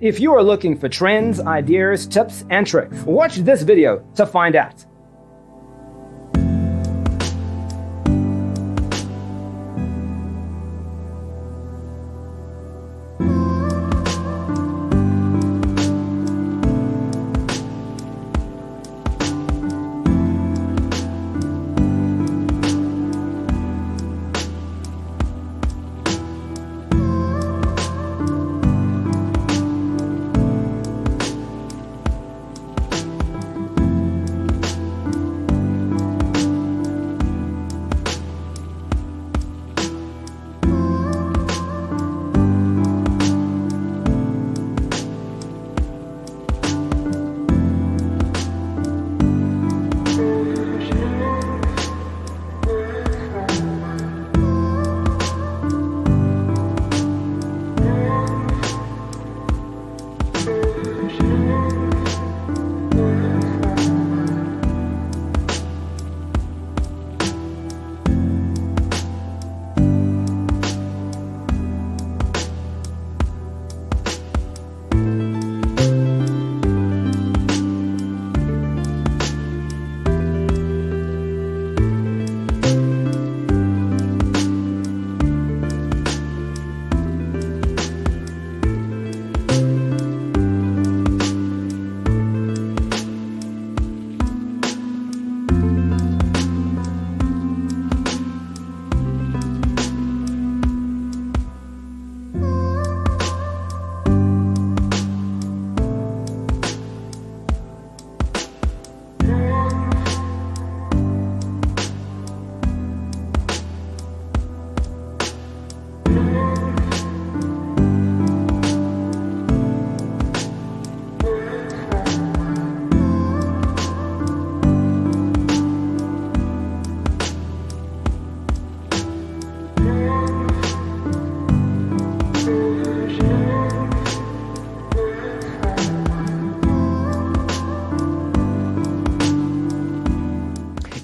If you are looking for trends, ideas, tips, and tricks, watch this video to find out.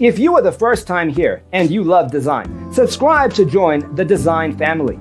If you are the first time here and you love design, subscribe to join the design family.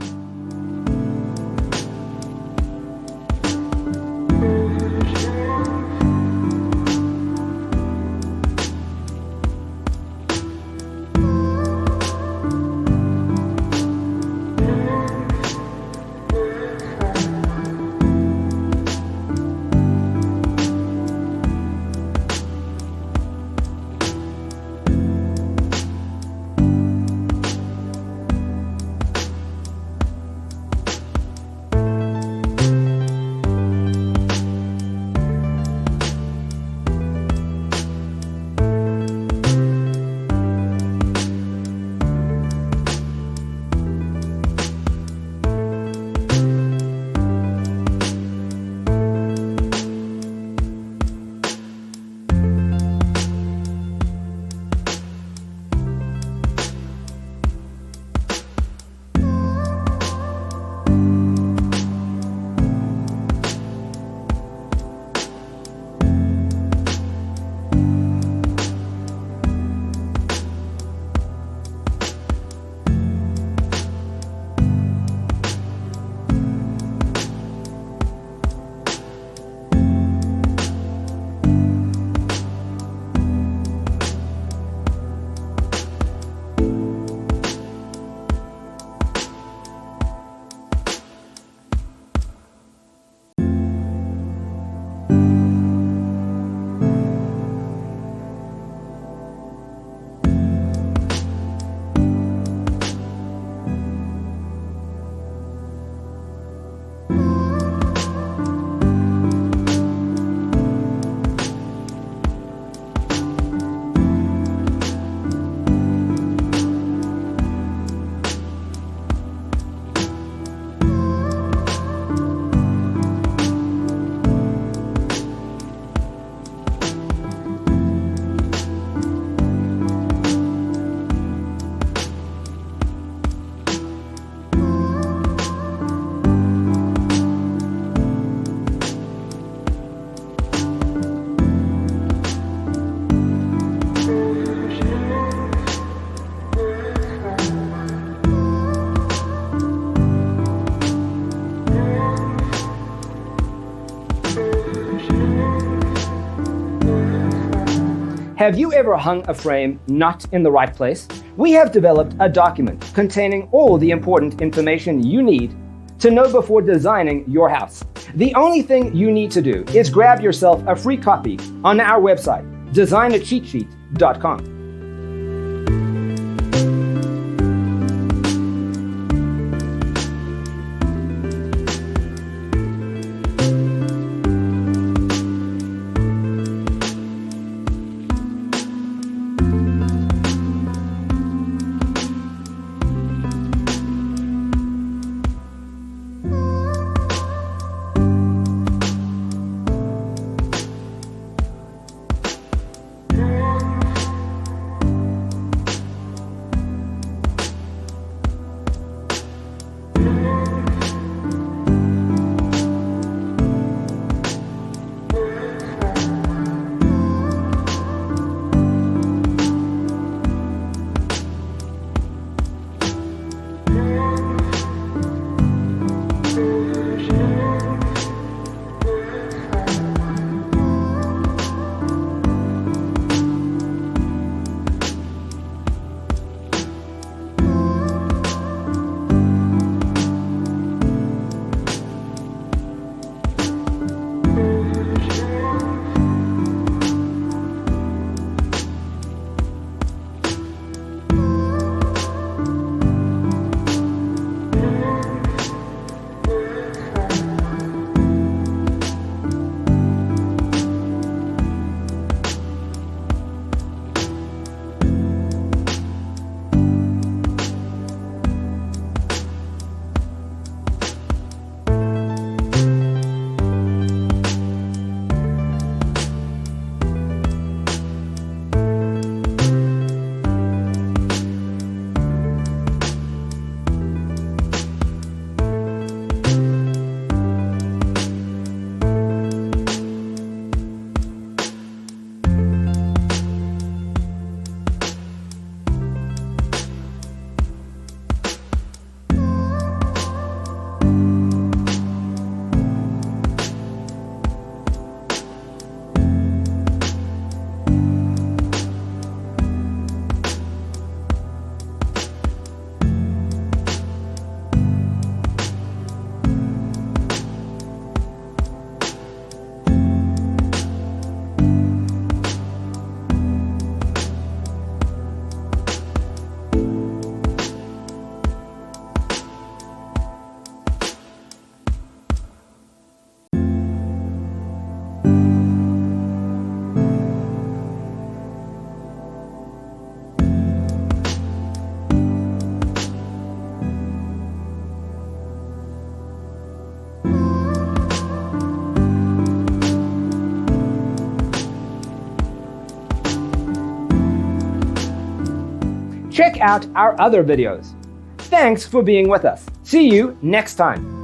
Have you ever hung a frame not in the right place? We have developed a document containing all the important information you need to know before designing your house. The only thing you need to do is grab yourself a free copy on our website, designacheatsheet.com. Check out our other videos. Thanks for being with us. See you next time.